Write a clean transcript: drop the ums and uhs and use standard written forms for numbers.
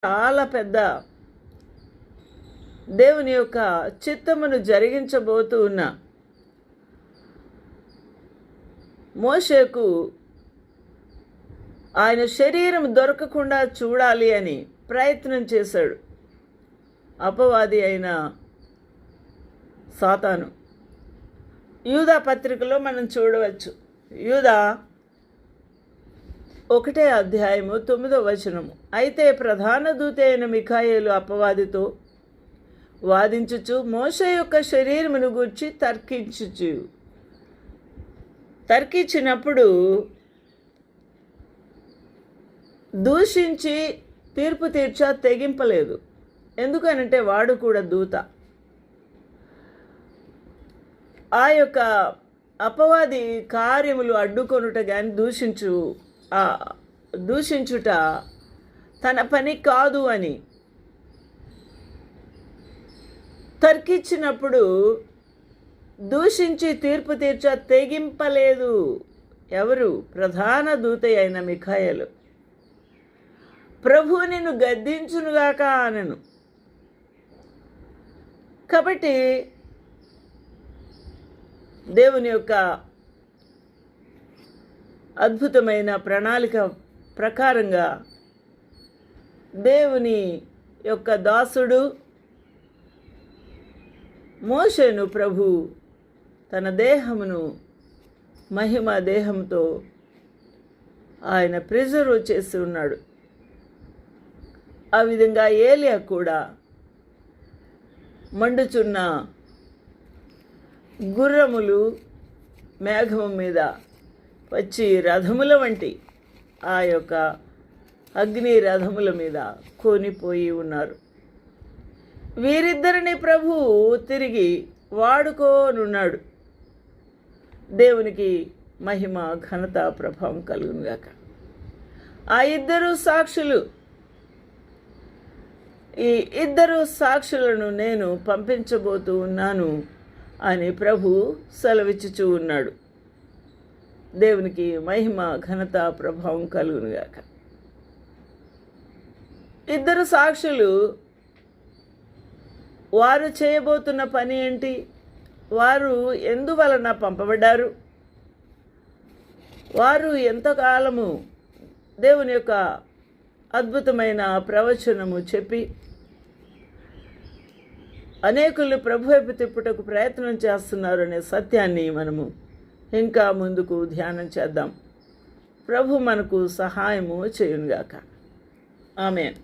చాలా పెద్ద దేవుని యొక్క చిత్తమును జరిగించబోతూ ఉన్న మోషేకు ఆయన శరీరం దొరకకుండా చూడాలి అని ప్రయత్నం చేశాడు అపవాది అయిన సాతాను. యూదా పత్రికలో మనం చూడవచ్చు. యూదా 1వ అధ్యాయము 9వ వచనము. అయితే ప్రధాన దూత అయిన మిఖాయేలు అపవాదితో వాదించుచు మోషే యొక్క శరీరమును గూర్చి తర్కించినప్పుడు దూషించి తీర్పు తీర్చా తెగింపలేదు. ఎందుకనంటే వాడు కూడా దూత. ఆ యొక్క అపవాది కార్యములు అడ్డుకొనుట కానీ దూషించుట తన పని కాదు అని తర్కించినప్పుడు దూషించి తీర్పు తీర్చా తెగింపలేదు. ఎవరు? ప్రధాన దూత అయిన మిఖాయేలు. ప్రభు నిన్ను గద్దించునుగాక అనను. కాబట్టి దేవుని యొక్క అద్భుతమైన ప్రణాళిక ప్రకారంగా దేవుని యొక్క దాసుడు మోషేను ప్రభు తన దేహమును మహిమ దేహంతో ఆయన ప్రిజర్వ్ చేసి ఉన్నాడు. ఆ విధంగా ఏలియా కూడా మండుచున్న గుర్రములు మేఘము మీద వచ్చి రథముల వంటి ఆ యొక్క అగ్ని రథముల మీద కొనిపోయి ఉన్నారు. వీరిద్దరిని ప్రభు తిరిగి వాడుకోనున్నాడు. దేవునికి మహిమ ఘనత ప్రభావం కలుగునుగాక. ఆ ఇద్దరు సాక్షులు, ఈ ఇద్దరు సాక్షులను నేను పంపించబోతూ ఉన్నాను అని ప్రభు సెలవిచ్చుచూ ఉన్నాడు. దేవునికి మహిమ ఘనత ప్రభావం కలుగునుగాక. ఇద్దరు సాక్షులు వారు చేయబోతున్న పని ఏంటి? వారు ఎందువలన పంపబడ్డారు? వారు ఎంతకాలము దేవుని యొక్క అద్భుతమైన ప్రవచనము చెప్పి అనేకులు ప్రభు వైపు తిప్పుటకు ప్రయత్నం చేస్తున్నారు అనే సత్యాన్ని మనము ఇంకా ముందుకు ధ్యానం చేద్దాం. ప్రభు మనకు సహాయము చేయునుగాక. ఆమేన్.